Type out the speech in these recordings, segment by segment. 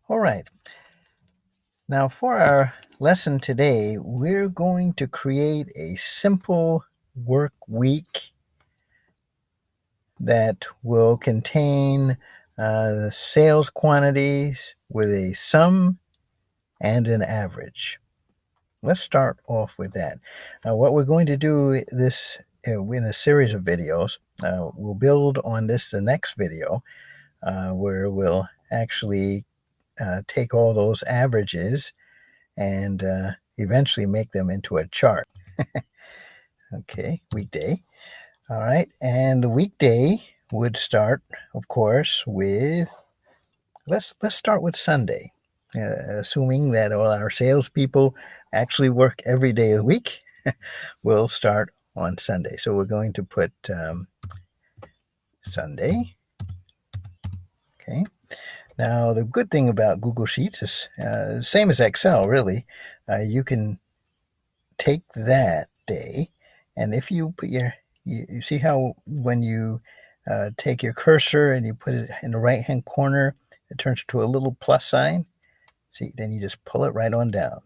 All right. Now for our lesson today, we're going to create a simple work week that will contain sales quantities with a sum and an average. Let's start off with that. What we're going to do this in a series of videos, we'll build on this the next video where we'll actually take all those averages and eventually make them into a chart. Okay, weekday. All right, and the weekday would start, of course, with let's start with Sunday, assuming that all our salespeople actually work every day of the week. We'll start on Sunday. So we're going to put Sunday. Okay. Now the good thing about Google Sheets is same as Excel, really. You can take that day, and if you put you see how when you take your cursor and you put it in the right hand corner, it turns to a little plus sign. See, then you just pull it right on down.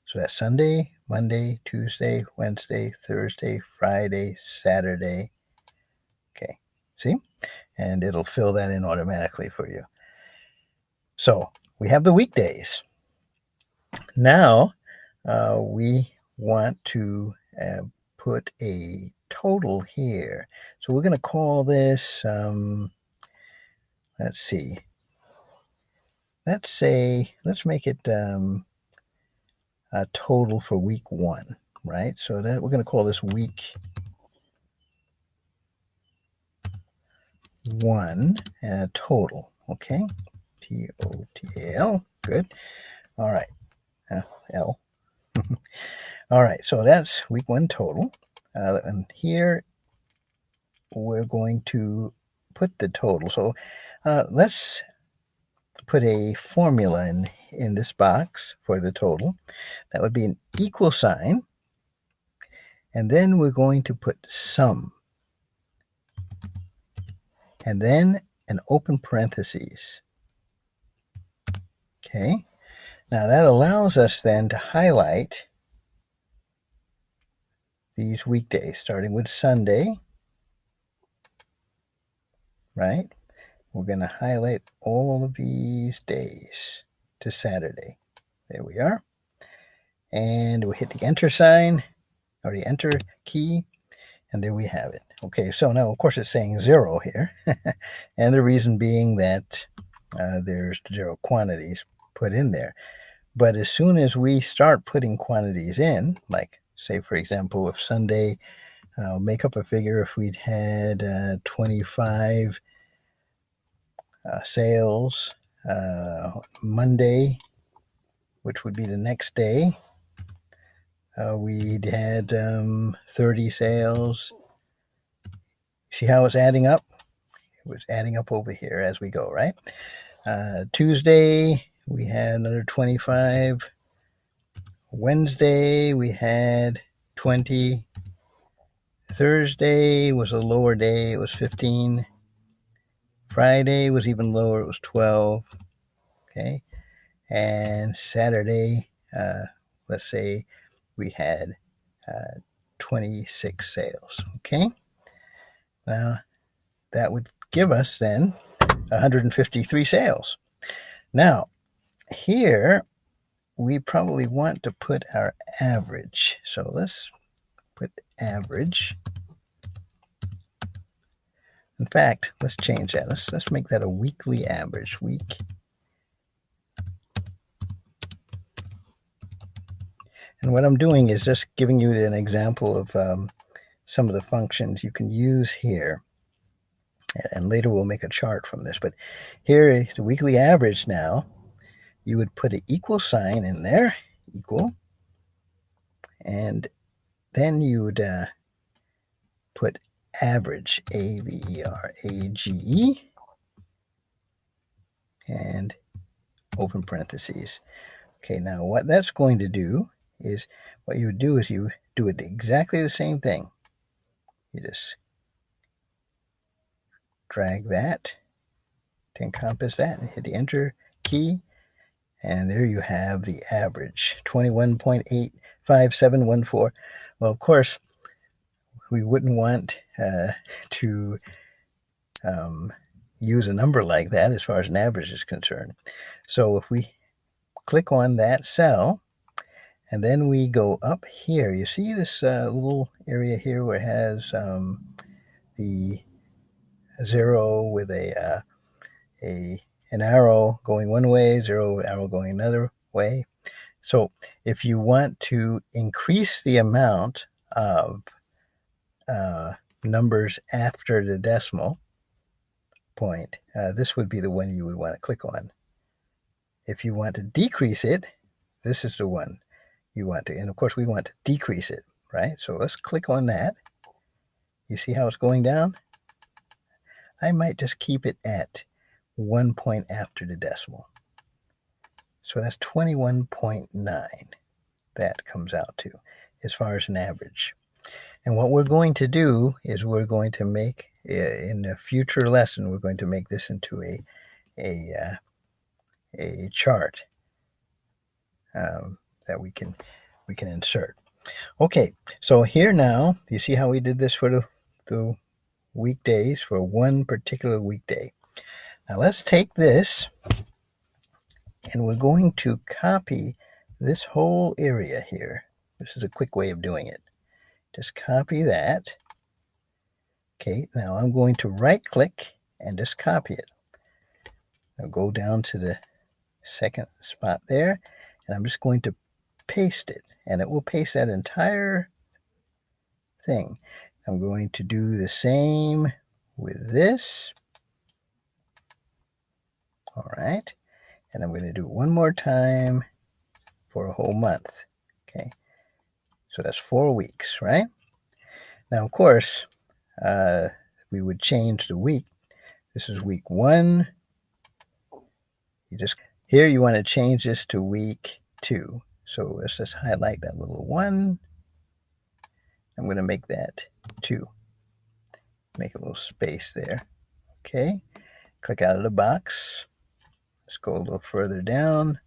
So that's Sunday, Monday, Tuesday, Wednesday, Thursday, Friday, Saturday. Okay, see? And it'll fill that in automatically for you. So we have the weekdays. Now we want to put a total here. So we're going to call this, let's see, let's make it a total for week 1, right? So that we're going to call this week 1 total, okay? T-O-T-A-L, good. All right, L. All right, so that's week 1 total. And here we're going to put the total. So let's put a formula in this box for the total. That would be an equal sign. And then we're going to put sum. And then an open parentheses. Okay. Now that allows us then to highlight these weekdays, starting with Sunday, right? We're going to highlight all of these days to Saturday. There we are. And we'll hit the enter sign or the enter key, and there we have it. Okay, so now of course it's saying 0 here. And the reason being that there's 0 quantities put in there. But as soon as we start putting quantities in, like say for example, if Sunday, make up a figure, if we'd had 25 sales, Monday, which would be the next day, we'd had 30 sales. See how it's adding up? It was adding up over here as we go, right? Tuesday, we had another 25. Wednesday, we had 20. Thursday was a lower day. It was 15. Friday was even lower. It was 12. Okay. And Saturday, let's say we had 26 sales. Okay. Now, that would give us then 153 sales. Now, here we probably want to put our average. So let's put average. In fact, let's change that. Let's make that a weekly average. Week. And what I'm doing is just giving you an example of some of the functions you can use here. And later we'll make a chart from this. But here, the weekly average now, you would put an equal sign in there, equal. And then you would put average, A-V-E-R-A-G-E, and open parentheses. Okay, now what that's going to do is, what you would do is you do it exactly the same thing. You just drag that to encompass that and hit the enter key, And there you have the average, 21.85714. Well, of course, we wouldn't want to use a number like that as far as an average is concerned. So if we click on that cell, and then we go up here, you see this little area here where it has the 0 with an arrow going one way, 0 arrow going another way. So if you want to increase the amount of numbers after the decimal point, this would be the one you would want to click on. If you want to decrease it, this is the one you want to. And of course, we want to decrease it, right? So let's click on that. You see how it's going down? I might just keep it at 1 point after the decimal. So that's 21.9 that comes out to as far as an average. And what we're going to do is we're going to make, in a future lesson, we're going to make this into a chart that we can insert. Okay, so here now, you see how we did this for the weekdays, for one particular weekday. Now let's take this, and we're going to copy this whole area here. This is a quick way of doing it. Just copy that. Okay, now I'm going to right click and just copy it. I'll go down to the second spot there, and I'm just going to paste it, and it will paste that entire thing. I'm going to do the same with this. All right, and I'm going to do it one more time for a whole month. Okay, so that's 4 weeks, right? Now, of course, we would change the week. This is week 1. Here you want to change this to week 2. So let's just highlight that little 1. I'm going to make that 2. Make a little space there. Okay, click out of the box. Let's go a little further down.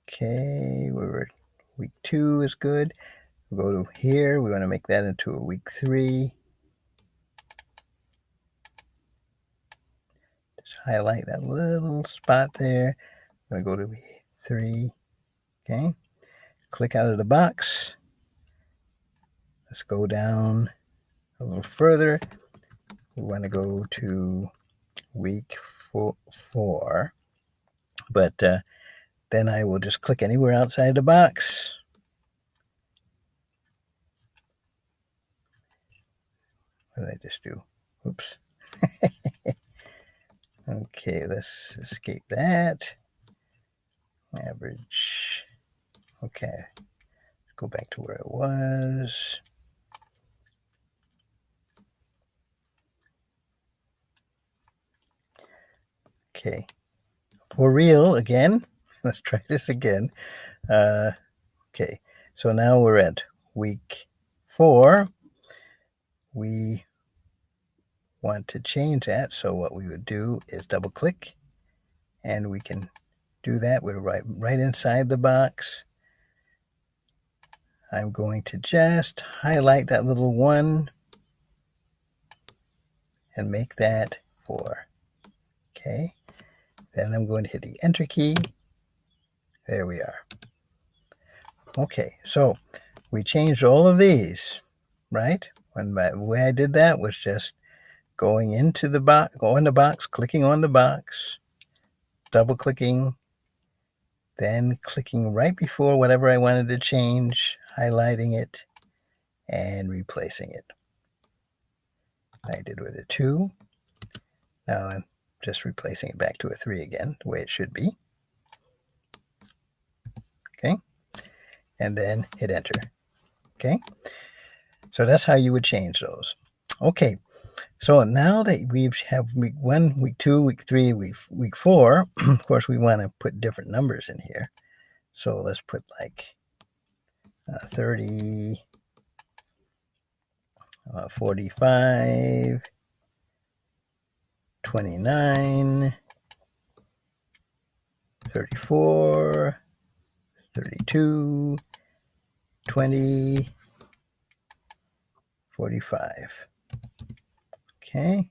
Okay, week 2 is good. We'll go to here. We want to make that into a week 3. Just highlight that little spot there. I'm going to go to week 3. Okay, click out of the box. Let's go down a little further. We want to go to week 4. But then I will just click anywhere outside the box. What did I just do? Oops. Okay, let's escape that. Average. Okay, go back to where it was. Okay, for real again. Let's try this again. Okay, so now we're at week 4. We want to change that, so what we would do is double click, and we can do that. We're right inside the box. I'm going to just highlight that little 1 and make that 4. Okay, then I'm going to hit the enter key. There we are. Okay, so we changed all of these, right? The way I did that was just going into the box, clicking on the box, double clicking, then clicking right before whatever I wanted to change, highlighting it, and replacing it. I did with a 2. Now I'm just replacing it back to a 3 again, the way it should be. Okay, and then hit enter. Okay, so that's how you would change those. Okay, so now that we have week 1, week 2, week 3, week 4, of course we want to put different numbers in here. So let's put like 30, 45, 29, 34, 32, 20, 45. Okay.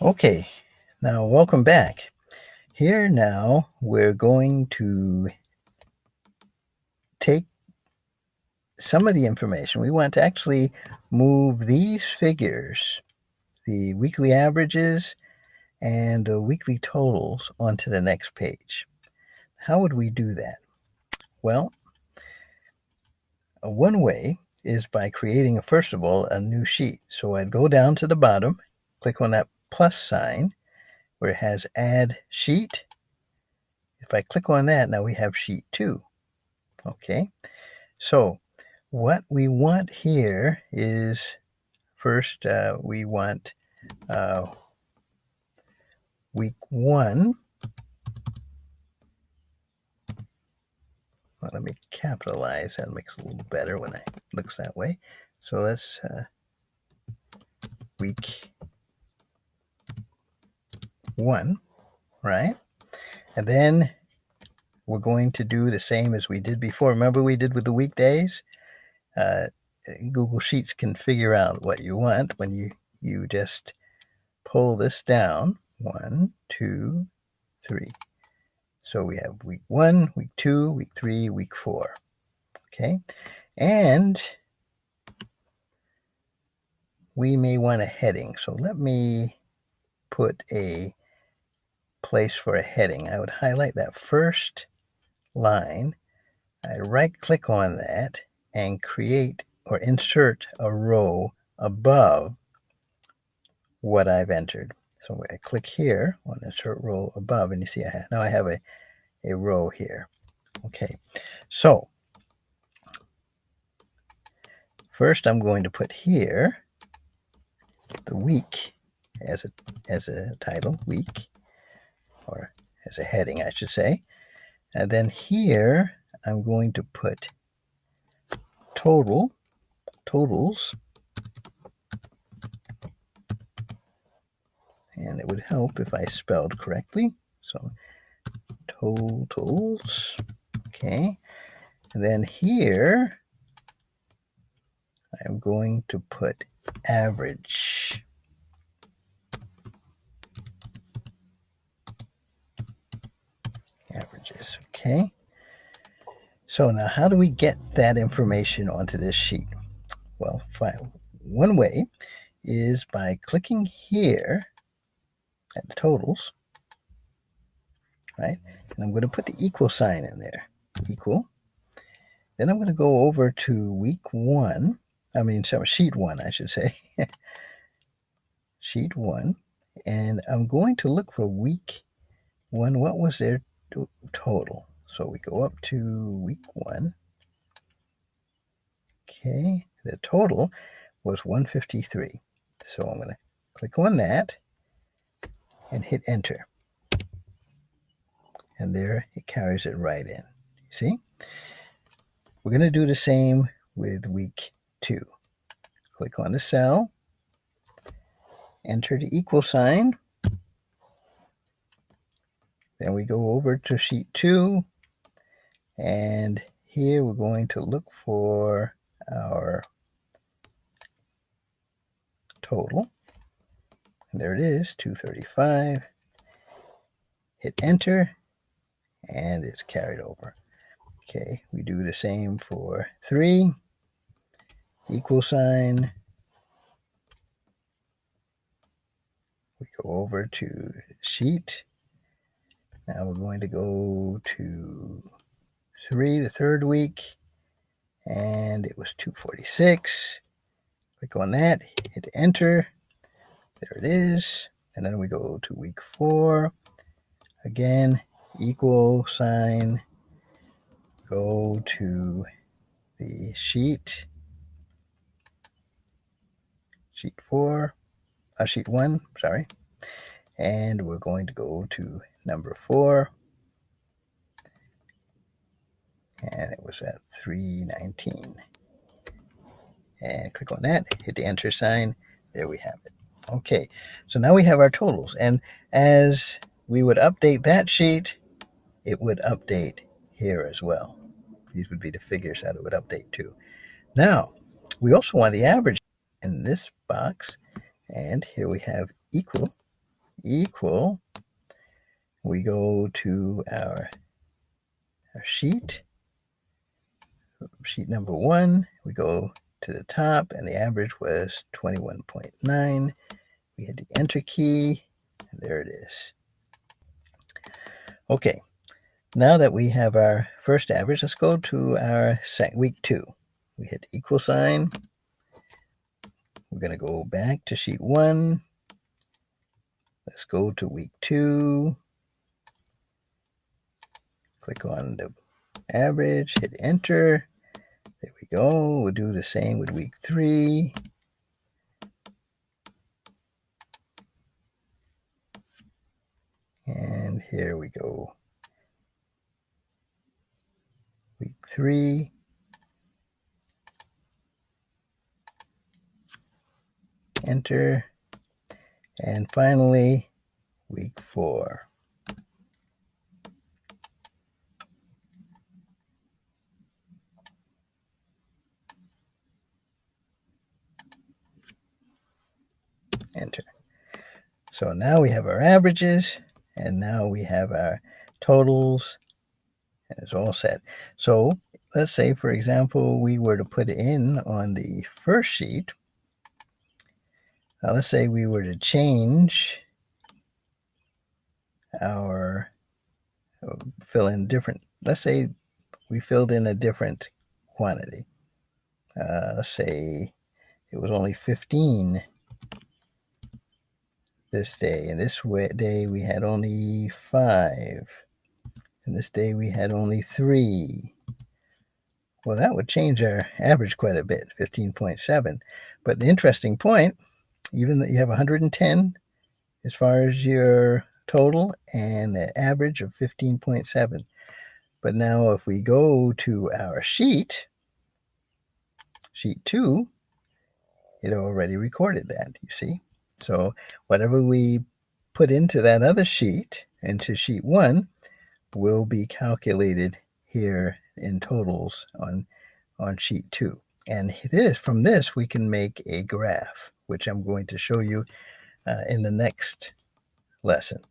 Okay, now welcome back. Here now we're going to take some of the information. We want to actually move these figures, the weekly averages and the weekly totals, onto the next page. How would we do that? Well, one way is by creating, first of all, a new sheet. So I'd go down to the bottom, click on that plus sign where it has Add Sheet. If I click on that, now we have Sheet 2. Okay, so what we want here is, first, we want week 1. Well, let me capitalize. That makes it a little better when it looks that way. So let's week 1, right? And then we're going to do the same as we did before. Remember we did with the weekdays? Google Sheets can figure out what you want when you just pull this down. 1, 2, 3. So we have week 1, week 2, week 3, week 4. Okay, and we may want a heading. So let me put a place for a heading. I would highlight that first line. I'd right click on that and create or insert a row above what I've entered. So I click here on insert row above, and you see now I have a row here. Okay, so first I'm going to put here the week as a title, week, or as a heading, I should say. And then here I'm going to put totals, and it would help if I spelled correctly. So totals, okay. And then here I'm going to put average. Averages, okay. So now how do we get that information onto this sheet? Well, one way is by clicking here at the totals, right? And I'm going to put the equal sign in there, equal. Then I'm going to go over to sheet 1, I should say. Sheet 1. And I'm going to look for week 1. What was their total? So we go up to week 1. Okay, the total was 153. So I'm going to click on that and hit enter. And there it carries it right in. See? We're going to do the same with week 2. Click on the cell, enter the equal sign. Then we go over to sheet 2, and here we're going to look for our total. And there it is, 235. Hit enter, and it's carried over. Okay, we do the same for 3. Equal sign, We go over to sheet. Now we're going to go to 3, the third week, and it was 246. Click on that, hit enter. There it is. And then we go to week 4. Again, equal sign. Go to the sheet 4, sheet 1, sorry. And we're going to go to number 4. And it was at 319. And click on that, hit the enter sign. There we have it. Okay, so now we have our totals. And as we would update that sheet, it would update here as well. These would be the figures that it would update to. Now, we also want the average in this box. And here we have equal. We go to our sheet number 1. We go to the top, and the average was 21.9. We hit the enter key, and there it is. Okay, now that we have our first average, let's go to our week 2. We hit the equal sign. We're going to go back to sheet 1. Let's go to week 2. Click on the average, hit enter. There we go. We'll do the same with week 3. And here we go. Week 3. Enter. And finally, week 4. Enter. So now we have our averages, and now we have our totals, and it's all set. So let's say, for example, we were to put in on the first sheet. Now let's say we were to change our, fill in different, let's say we filled in a different quantity. Let's say it was only 15 this day, and this day we had only 5, and this day we had only 3. Well, that would change our average quite a bit, 15.7. But the interesting point, even that you have 110 as far as your total and an average of 15.7. But now if we go to our sheet 2, it already recorded that, you see. So whatever we put into that other sheet, into sheet 1, will be calculated here in totals on sheet 2. And from this, we can make a graph, which I'm going to show you in the next lesson.